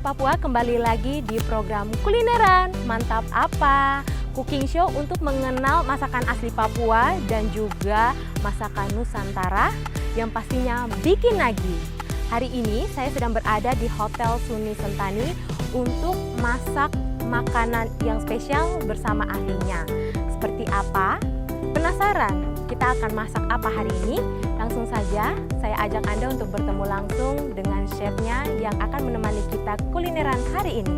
Papua, kembali lagi di program kulineran Mantap Apa? Cooking show untuk mengenal masakan asli Papua dan juga masakan Nusantara yang pastinya bikin nagih. Hari ini saya sedang berada di Hotel Suni Sentani untuk masak makanan yang spesial bersama ahlinya. Seperti apa? Penasaran? Kita akan masak apa hari ini? Langsung saja saya ajak Anda untuk bertemu langsung dengan chefnya yang akan menemani kita kulineran hari ini.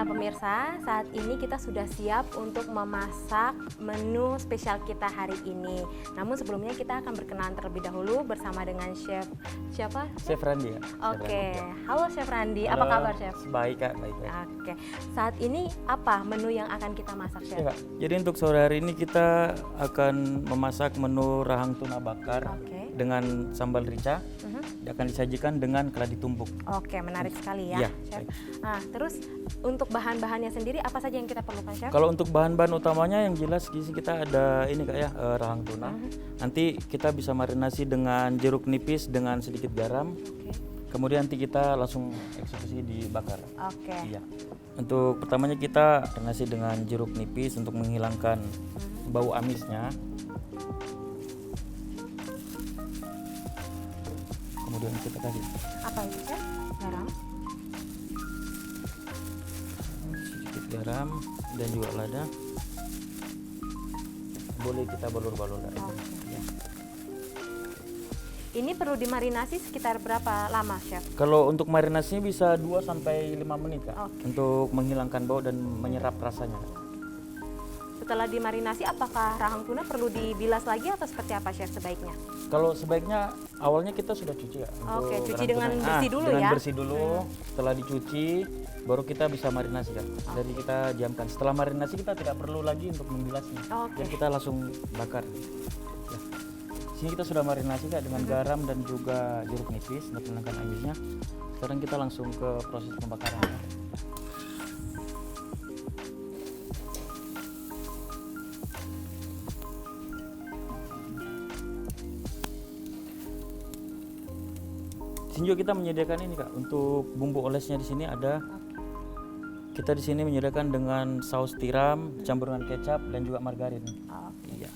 Pemirsa, saat ini kita sudah siap untuk memasak menu spesial kita hari ini. Namun sebelumnya kita akan berkenalan terlebih dahulu bersama dengan chef siapa? Chef Randi ya. Oke, halo Chef Randi. Halo, apa kabar Chef? Baik Kak, baik. Oke, saat ini apa menu yang akan kita masak Chef? Ya, Kak. Jadi untuk sore hari ini kita akan memasak menu rahang tuna bakar dengan sambal rica. Akan disajikan dengan keladi tumbuk. Oke, menarik sekali ya, Chef. Nah, terus untuk bahan-bahannya sendiri apa saja yang kita perlukan, Chef? Kalau untuk bahan-bahan utamanya yang jelas kita ada ini Kak ya, rahang tuna. Nanti kita bisa marinasi dengan jeruk nipis dengan sedikit garam. Kemudian nanti kita langsung eksekusi dibakar. Iya. Untuk pertamanya kita marinasi dengan jeruk nipis untuk menghilangkan bau amisnya. Kemudian kita kasih apa itu, Chef? Garam, sedikit garam dan juga lada. Boleh kita balur-balur. Ya. Ini perlu dimarinasi sekitar berapa lama, Chef? Kalau untuk marinasinya bisa 2 sampai 5 menit Kak, untuk menghilangkan bau dan menyerap rasanya. Setelah dimarinasi, apakah rahang tuna perlu dibilas lagi atau seperti apa, Chef, sebaiknya? Kalau sebaiknya awalnya kita sudah cuci ya. Cuci dengan bersih dulu ya. Dengan bersih dulu. Setelah dicuci, baru kita bisa marinasi Kak. Jadi kita diamkan. Setelah marinasi kita tidak perlu lagi untuk membilasnya. Jadi kita langsung bakar. Ya. Sini kita sudah marinasi Kak dengan garam dan juga jeruk nipis untuk menghilangkan amisnya. Sekarang kita langsung ke proses pembakaran. Ya. Di sini juga kita menyediakan ini Kak, untuk bumbu olesnya di sini ada. Kita di sini menyediakan dengan saus tiram, campur dengan kecap dan juga margarin. Iya.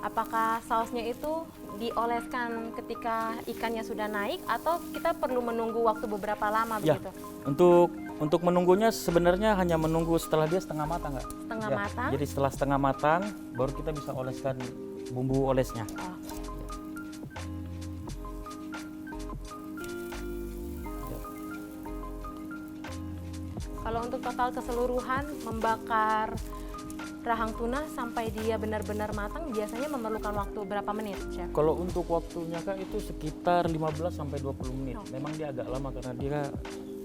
Apakah sausnya itu dioleskan ketika ikannya sudah naik atau kita perlu menunggu waktu beberapa lama begitu? Untuk menunggunya sebenarnya hanya menunggu setelah dia setengah matang Kak. Setengah matang? Jadi setelah setengah matang baru kita bisa oleskan bumbu olesnya. Kalau untuk total keseluruhan membakar rahang tuna sampai dia benar-benar matang biasanya memerlukan waktu berapa menit, Chef? Kalau untuk waktunya Kak itu sekitar 15 sampai 20 menit. Memang dia agak lama karena dia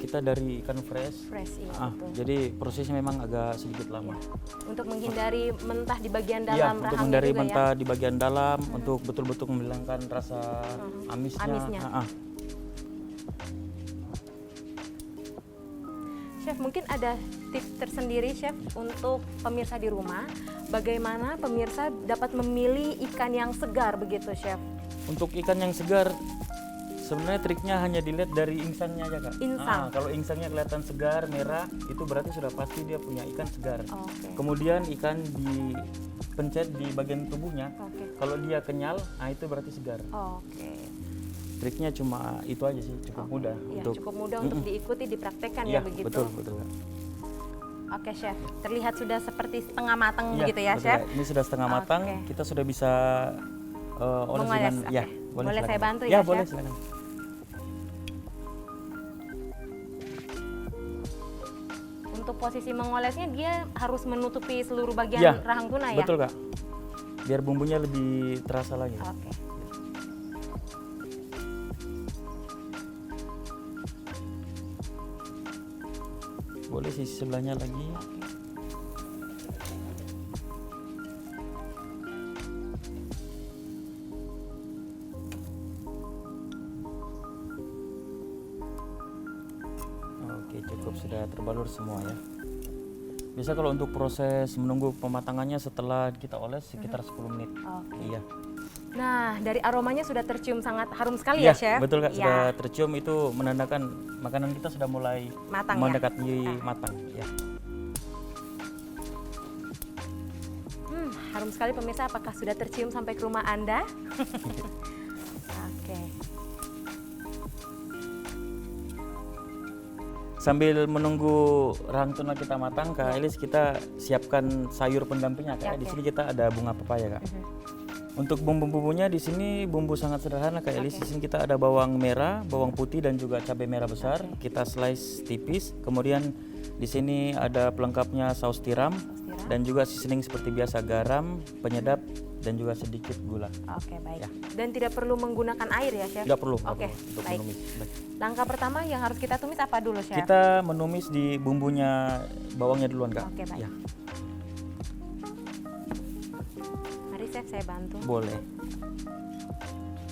kita dari ikan fresh. Iya, jadi prosesnya memang agak sedikit lama. Untuk menghindari mentah di bagian dalam rahangnya juga ya? Untuk menghindari mentah di bagian dalam, untuk betul-betul menghilangkan rasa amisnya. Chef, mungkin ada tips tersendiri Chef untuk pemirsa di rumah, bagaimana pemirsa dapat memilih ikan yang segar begitu Chef? Untuk ikan yang segar, sebenarnya triknya hanya dilihat dari insangnya aja Kak. Kalau insangnya kelihatan segar, merah, itu berarti sudah pasti dia punya ikan segar. Kemudian ikan dipencet di bagian tubuhnya, kalau dia kenyal, itu berarti segar. Triknya cuma itu aja sih, cukup mudah. Cukup mudah untuk diikuti, dipraktekkan ya begitu. Betul. Oke Chef, terlihat sudah seperti setengah matang begitu ya Chef? Ini sudah setengah matang, kita sudah bisa oles dengan boleh saya bantu ya Chef? Boleh silakan. Untuk posisi mengolesnya dia harus menutupi seluruh bagian rahang tuna ya? Betul Kak. biar bumbunya lebih terasa lagi. Oke. Boleh sisi sebelahnya lagi. Oke, cukup, sudah terbalur semua ya. Biasa kalau untuk proses menunggu pematangannya setelah kita oles sekitar 10 menit. Oke. Iya. Nah, dari aromanya sudah tercium sangat harum sekali ya, Chef? Betul Kak, Iya. sudah tercium, itu menandakan makanan kita sudah mulai Matang ya? mendekati matang ya. Harum sekali pemirsa, apakah sudah tercium sampai ke rumah Anda? Oke. Sambil menunggu rahang tuna kita matang, Kak Ya. Elis, kita siapkan sayur pendampingnya. Ya, Di oke. sini kita ada bunga pepaya, Kak. Untuk bumbu-bumbunya di sini bumbu sangat sederhana, Kak Elis. Di sini kita ada bawang merah, bawang putih dan juga cabai merah besar. Kita slice tipis. Kemudian di sini ada pelengkapnya saus tiram dan juga seasoning seperti biasa, garam, penyedap dan juga sedikit gula. Oke, baik. Ya. Dan tidak perlu menggunakan air ya, Chef? Tidak perlu, Oke, untuk baik. menumis. Baik. Langkah pertama yang harus kita tumis apa dulu, Chef? Kita menumis di bumbunya, bawangnya duluan, Kak. Oke, baik. Ya, Mari, Chef, saya bantu. boleh.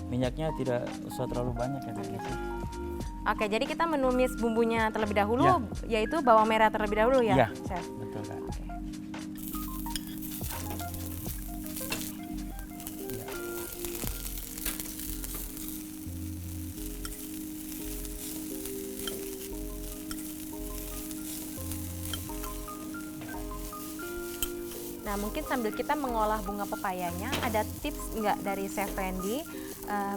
Minyaknya tidak usah terlalu banyak ya, Kak. Oke, Oke, jadi kita menumis bumbunya terlebih dahulu, Ya. yaitu bawang merah terlebih dahulu ya, Ya, Chef? betul, Kak. Oke. Ya. Nah, mungkin sambil kita mengolah bunga pepayanya, ada tips nggak dari Chef Randy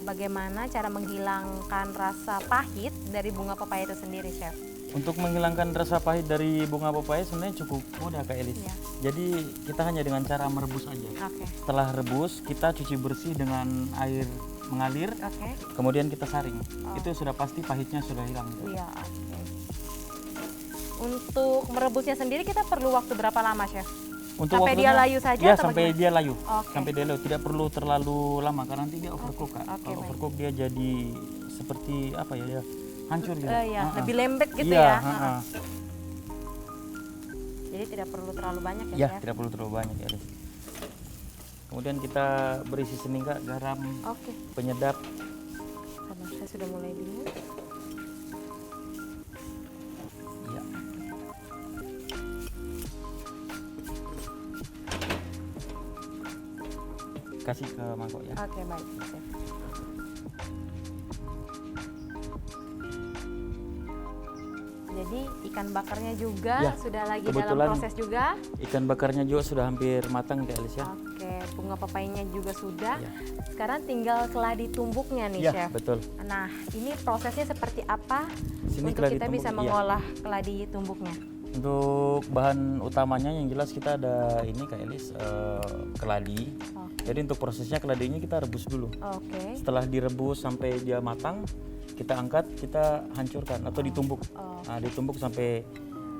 bagaimana cara menghilangkan rasa pahit dari bunga pepaya itu sendiri, Chef? Untuk menghilangkan rasa pahit dari bunga pepaya sebenarnya cukup mudah, Kak Elis. Ya. Jadi kita hanya dengan cara merebus aja. Oke. Setelah rebus, kita cuci bersih dengan air mengalir, Oke. kemudian kita saring. Itu sudah pasti pahitnya sudah hilang. Iya, oke. Untuk merebusnya sendiri kita perlu waktu berapa lama, Chef? Untuk Sampai dia waktunya- layu saja Ya, atau sampai bagaimana? dia layu. Oke. Sampai dia layu, tidak perlu terlalu lama karena nanti dia overcook, Kak. Oke, Kalau baik. overcook dia jadi seperti apa ya? Hancur gitu. Ya, lebih lembek gitu Iya, ya. ha-ha. Jadi tidak perlu terlalu banyak ya, Ya, Chef? tidak perlu terlalu banyak ya. Elis. Kemudian kita beri seasoning, Kak, garam, Oke. penyedap. Sabar, saya sudah mulai bingung. Ya. Kasih ke mangkok ya. Oke, baik, Chef. Jadi ikan bakarnya juga Ya, sudah lagi dalam kebetulan proses juga. Ikan bakarnya juga sudah hampir matang, Kak Elis ya. Oke, bunga pepayanya juga sudah. Ya. Sekarang tinggal keladi tumbuknya nih, Ya, Chef. betul. Nah, ini prosesnya seperti apa Sini untuk keladi kita tumbuk, bisa iya. mengolah keladi tumbuknya? Untuk bahan utamanya yang jelas kita ada ini, Kak Elis, keladi. Oke. Jadi untuk prosesnya keladinya kita rebus dulu. Oke. Setelah direbus sampai dia matang, kita angkat, kita hancurkan atau ditumbuk. Oh. Nah, ditumbuk sampai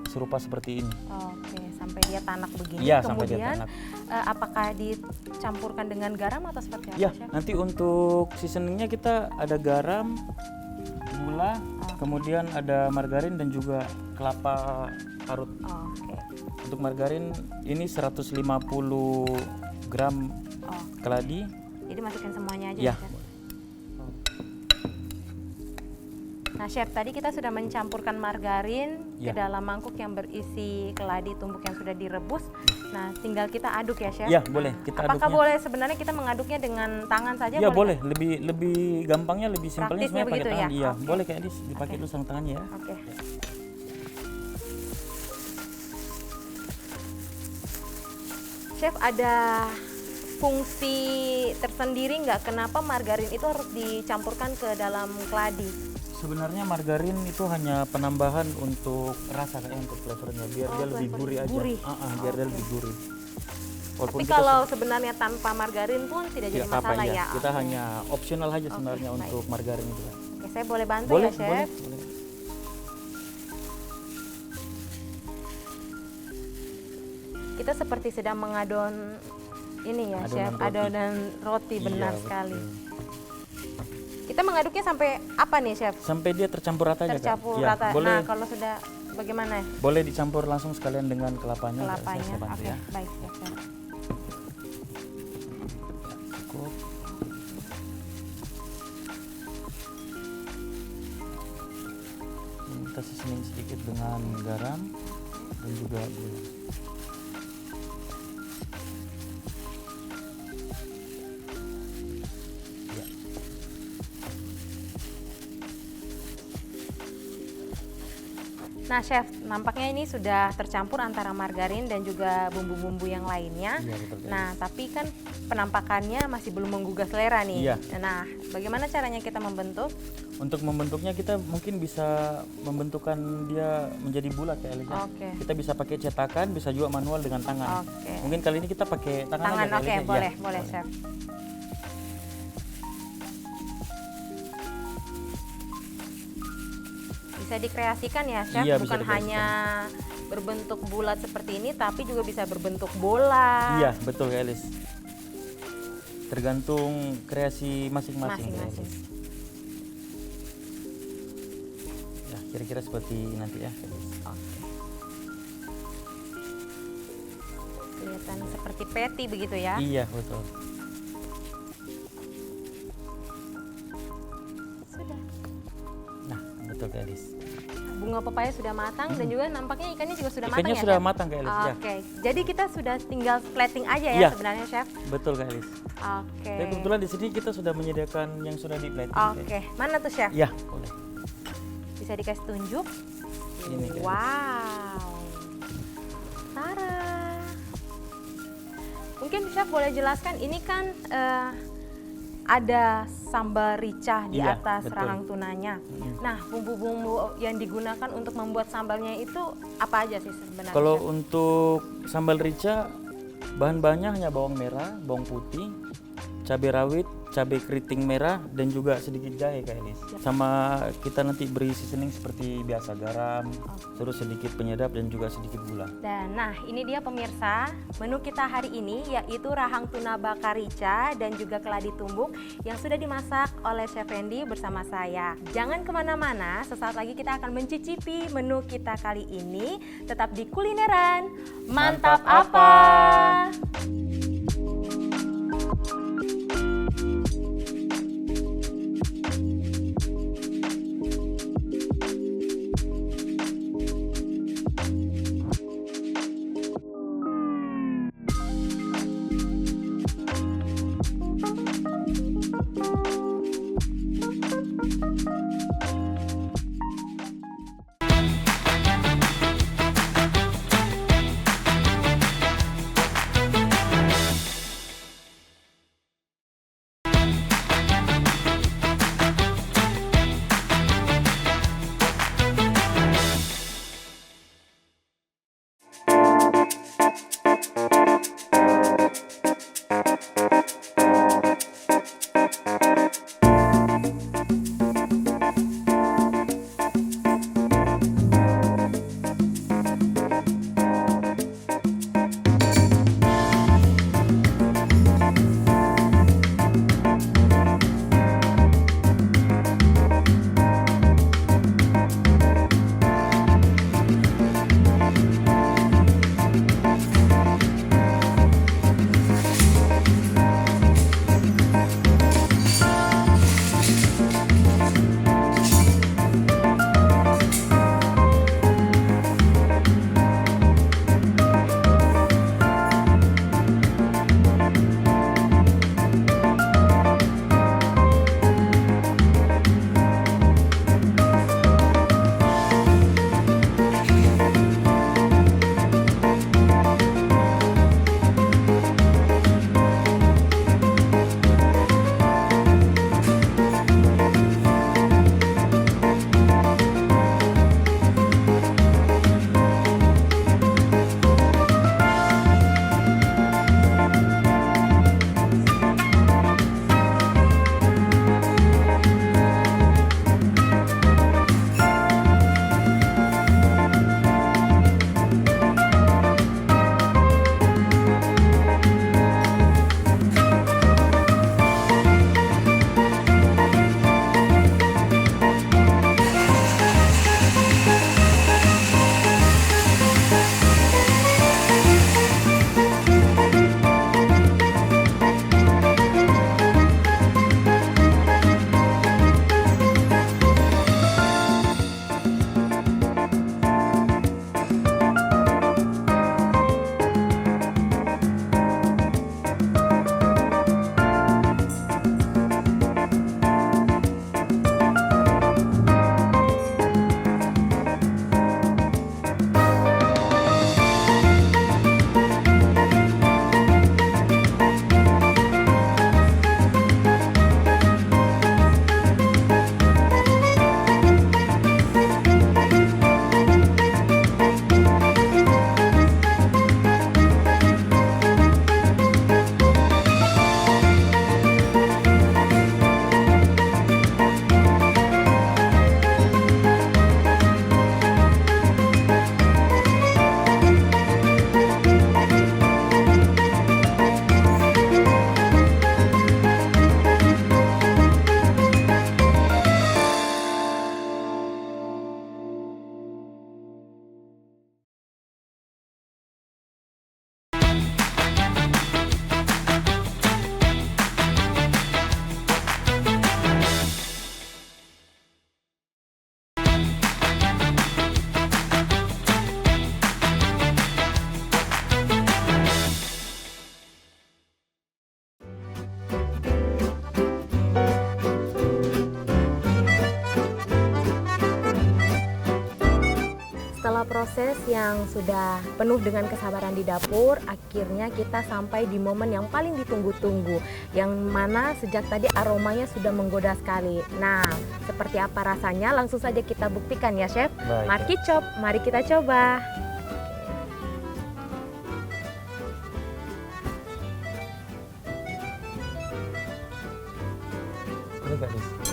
serupa seperti ini. Oke, sampai dia tanak begini. Iya, sampai dia Kemudian tanak. apakah dicampurkan dengan garam atau seperti apa, Ya, Chef? nanti untuk seasoningnya kita ada garam, gula, kemudian ada margarin dan juga kelapa parut. Oke. Untuk margarin ini 150 gram Oh, keladi. jadi masukkan semuanya aja, Ya. Chef? Nah, Chef, tadi kita sudah mencampurkan margarin ke Ya. dalam mangkuk yang berisi keladi tumbuk yang sudah direbus. Nah, tinggal kita aduk ya, Chef? Ya, boleh. Kita Apakah aduknya. boleh sebenarnya kita mengaduknya dengan tangan saja? Ya, boleh boleh. Lebih gampangnya, lebih simpelnya Praktisnya sebenarnya pakai begitu tangan. ya? Iya, Oke. boleh Kak Elis dipakai Oke. dulu sarung tangannya ya. nggak? Oke. Chef, ada fungsi tersendiri nggak kenapa margarin itu harus dicampurkan ke dalam keladi? Sebenarnya margarin itu hanya penambahan untuk rasa, kayak untuk flavornya, biar Oh, dia lebih flavor gurih aja. gurih. Biar dia Oke. lebih gurih. Tapi kalau sebenarnya tanpa margarin pun tidak jadi apa-apa masalah ya. ya? Kita Oke. hanya optional aja sebenarnya baik. untuk margarin itu. Oke, saya boleh bantu Boleh, ya, Chef? boleh. Kita seperti sedang mengadon ini ya, Adonan Chef, roti. adonan roti, benar Iya, sekali. betul. Kita mengaduknya sampai apa nih, Chef? Sampai dia tercampur rata aja, Kak. Tercampur Ya, rata. boleh, Nah, kalau sudah bagaimana? boleh dicampur langsung sekalian dengan kelapanya. Kak. Kelapanya. Saya bantu Oke, ya. baik, Chef. Cukup. Ini kita seasoning sedikit dengan garam dan juga gula. Ya. Nah, Chef, nampaknya ini sudah tercampur antara margarin dan juga bumbu-bumbu yang lainnya. Iya, betul, Kak. Nah, tapi kan penampakannya masih belum menggugah selera nih. Iya. Nah, bagaimana caranya kita membentuk? Untuk membentuknya kita mungkin bisa membentukkan dia menjadi bulat ya, Elis. Oke. Kita bisa pakai cetakan, bisa juga manual dengan tangan. Oke. Mungkin kali ini kita pakai tangan, Tangan, aja. Kak oke, Elis, ya. boleh, Iya, boleh, Chef. Bisa dikreasikan ya, Chef, Iya, bisa bukan dikreasikan. hanya berbentuk bulat seperti ini, tapi juga bisa berbentuk bola. Iya, betul Kak Elis. Tergantung kreasi masing-masing. Kak Masing-masing. Elis. Ya, kira-kira seperti nanti ya, Kak Elis. Oke. Kelihatan seperti patty begitu ya? Iya, betul. Sudah. Nah, betul Kak Elis. Bunga pepaya sudah matang dan juga nampaknya ikannya juga sudah matang Ikannya ya, sudah Chef? matang Kak Elis, ya. Oke, jadi kita sudah tinggal plating aja ya Iya. sebenarnya, Chef? Betul Kak Elis. Oke. Dan kebetulan di sini kita sudah menyediakan yang sudah di plating. Kak Elis. Oke, mana tuh, Chef? Iya, boleh. Bisa dikasih tunjuk? Ini, Kak Elis. Wow. Tara. Mungkin Chef boleh jelaskan, ini kan ada sambal rica di Iya, atas betul. rahang tunanya. Nah, bumbu-bumbu yang digunakan untuk membuat sambalnya itu apa aja sih sebenarnya? Kalau Chef? untuk sambal rica, bahan-bahannya hanya bawang merah, bawang putih, cabai rawit, cabai keriting merah, dan juga sedikit jahe Kak Elis. Sama kita nanti beri seasoning seperti biasa, garam, terus sedikit penyedap dan juga sedikit gula. Dan nah, ini dia pemirsa, menu kita hari ini yaitu rahang tuna bakar rica dan juga keladi tumbuk yang sudah dimasak oleh Chef Randy bersama saya. Jangan kemana-mana, sesaat lagi kita akan mencicipi menu kita kali ini. Tetap di Kulineran Mantap Apa? proses yang sudah penuh dengan kesabaran di dapur, akhirnya kita sampai di momen yang paling ditunggu-tunggu, yang mana sejak tadi aromanya sudah menggoda sekali. Nah, seperti apa rasanya? Langsung saja kita buktikan ya, Chef. Baik. Mari kita coba.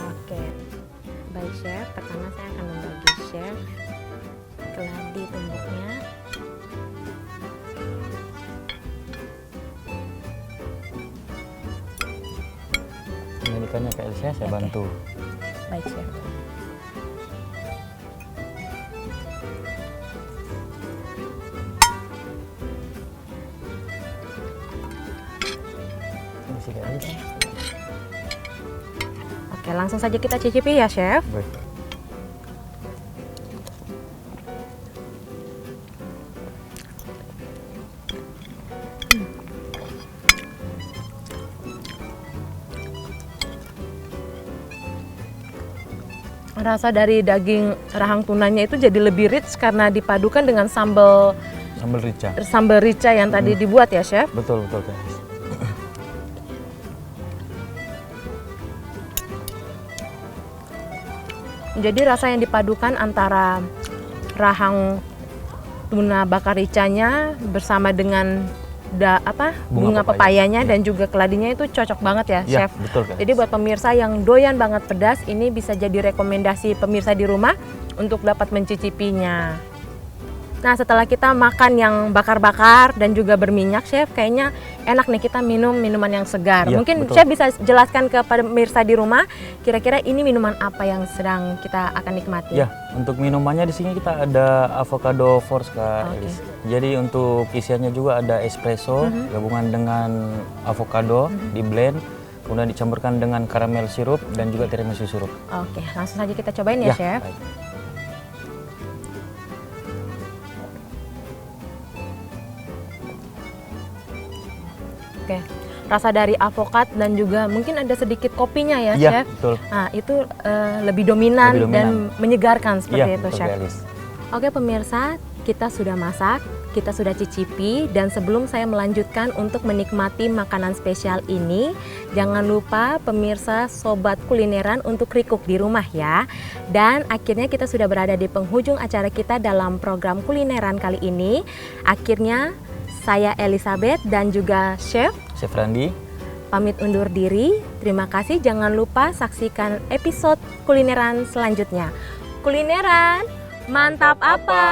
Oke, baik Chef. Pertama saya akan membagi Chef keladi tumbuknya. Ini ikannya Kak Elisa, saya bantu. Baik Chef. Ini sih Kak Elisa. Oke, langsung saja kita cicipi ya, Chef. Baik. Rasa dari daging rahang tunanya itu jadi lebih rich karena dipadukan dengan sambal rica yang tadi dibuat ya, Chef. Betul Kak Elisa. Jadi rasa yang dipadukan antara rahang tuna bakar ricanya bersama dengan bunga pepayanya dan juga keladinya itu cocok banget ya, Ya, Chef. betul Kak. Jadi buat pemirsa yang doyan banget pedas, ini bisa jadi rekomendasi pemirsa di rumah untuk dapat mencicipinya. Nah, setelah kita makan yang bakar-bakar dan juga berminyak, Chef, kayaknya enak nih kita minum minuman yang segar. Ya, Mungkin betul. Chef bisa jelaskan kepada pemirsa di rumah, kira-kira ini minuman apa yang sedang kita akan nikmati? Ya, untuk minumannya di sini kita ada avocado force Kak Oke. Elis. Jadi untuk isiannya juga ada espresso gabungan dengan avocado di blend, kemudian dicampurkan dengan karamel sirup dan juga tiramisu sirup. Oke, langsung saja kita cobain ya, Chef. Baik. Oke, rasa dari avokat dan juga mungkin ada sedikit kopinya ya, Iya, Chef. betul. Nah, itu lebih dominan Lebih dan dominan. menyegarkan seperti Iya, itu, betul, Chef. Kak Elis. Oke pemirsa, kita sudah masak, kita sudah cicipi, dan sebelum saya melanjutkan untuk menikmati makanan spesial ini, jangan lupa pemirsa sobat kulineran untuk recook di rumah ya. Dan akhirnya kita sudah berada di penghujung acara kita dalam program kulineran kali ini. Akhirnya saya Elizabeth dan juga Chef Chef Randi. pamit undur diri. Terima kasih, jangan lupa saksikan episode kulineran selanjutnya. Kulineran, mantap apa?